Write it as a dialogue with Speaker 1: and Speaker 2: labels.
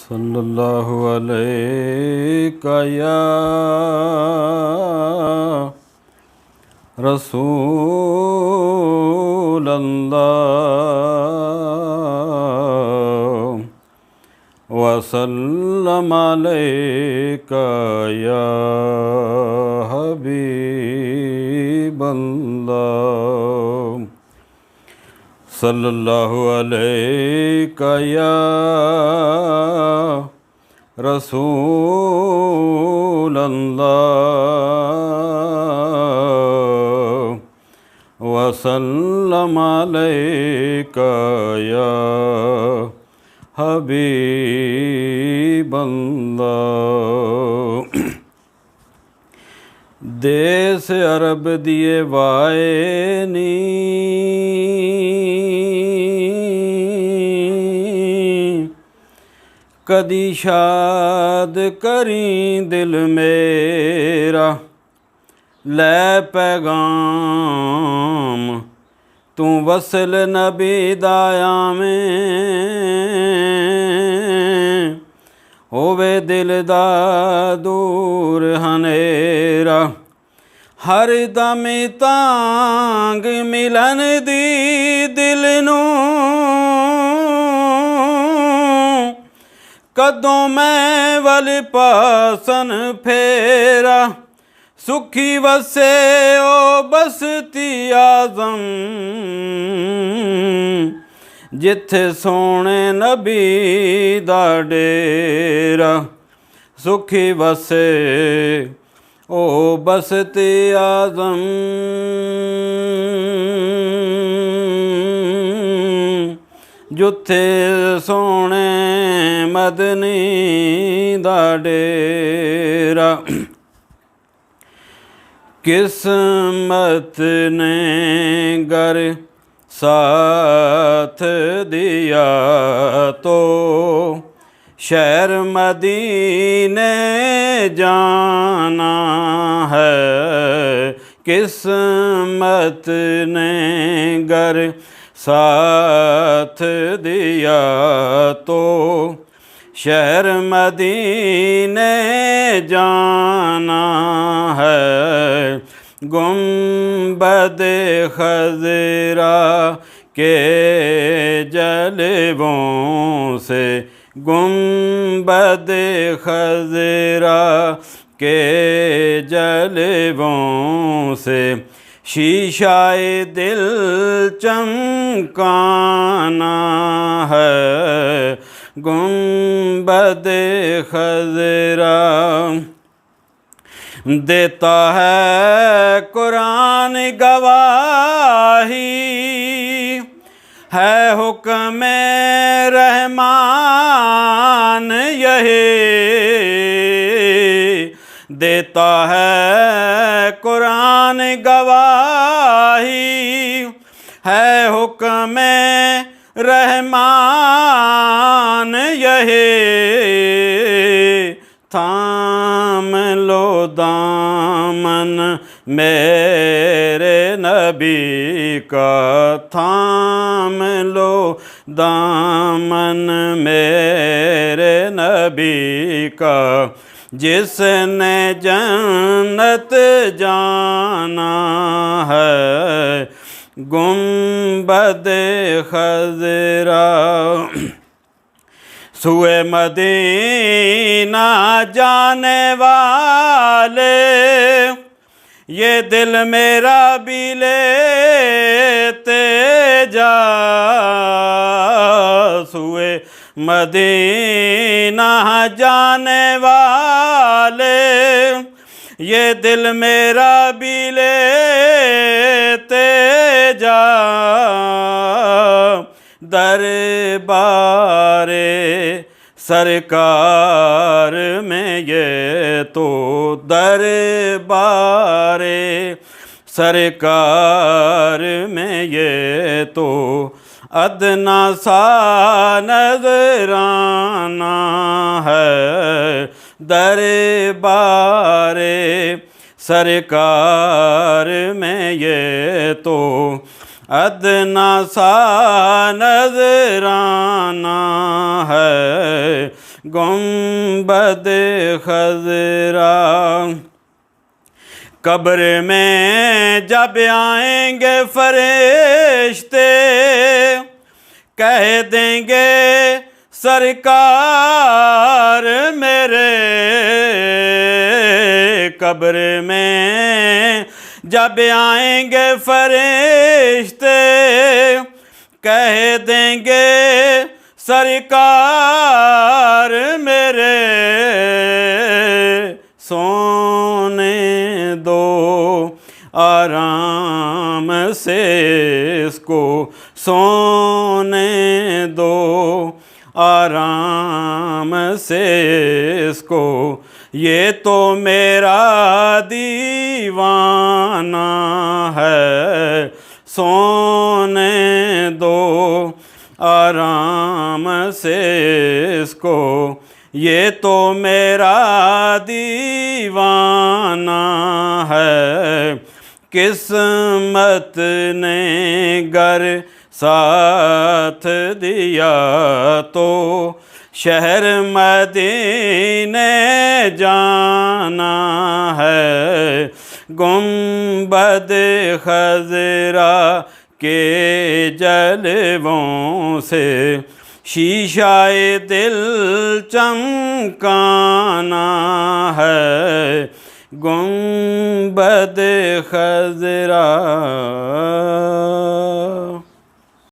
Speaker 1: صلی اللہ علیہ یا رسول اللہ وسلم علیک یا حبیب اللہ صلی اللہ علیہ یا رسول اللہ وسلم علیک یا حبیب اللہ دیس عرب دیے وائنی کدی شاد کریں دل میرا لے پیغام تو وصل نبی دایا میں ہووے دل دا دور ہنیرا ہر دم تانگ ملن دی دل نوں کدوں میں ول پاسن پھیرا سکھی وسے او بستی آزم جتھے سونے نبی دا ڈیرا سکھی وسے او بستی آزم جتھے سونے مدنی دا ڈیرا قسمت نے گر ساتھ دیا تو شہر مدینے جانا ہے قسمت نے گر ساتھ دیا تو شہر مدینے جانا ہے گنبد خضرا کے جلووں سے گنبد خضرا کے جلووں سے شیشہ دل چمکانا ہے گنبد خضرا دیتا ہے قرآن گواہی ہے حکم رحمان یہی دیتا ہے قرآن گواہی ہے حکم رحمان یہی تھام لو دامن میرے نبی کا تھام لو دامن میرے نبی کا جس نے جنت جانا ہے گنبد خضرا سوئے مدینہ جانے والے یہ دل میرا بھی لیتے جا سوئے مدینہ جانے والے یہ دل میرا بھی لیتے جا دربار سرکار میں یہ تو دربار سرکار میں یہ تو ادنا سا نذرانہ ہے دربار سرکار میں یہ تو ادنا سا نذرانہ ہے گنبد خضرا۔ قبر میں جب آئیں گے فرشتے کہہ دیں گے سرکار میرے، قبر میں جب آئیں گے فرشتے کہہ دیں گے سرکار میرے، سونے دو آرام سے اس کو، سونے دو آرام سے اس کو، یہ تو میرا دیوانہ ہے، سونے دو آرام سے اس کو، یہ تو میرا دیوانہ ہے۔ قسمت نے گر ساتھ دیا تو شہر مدینے جانا ہے، گنبد خضرا کے جلووں سے شیشہ دل چمکانا ہے، گنبد خضرا۔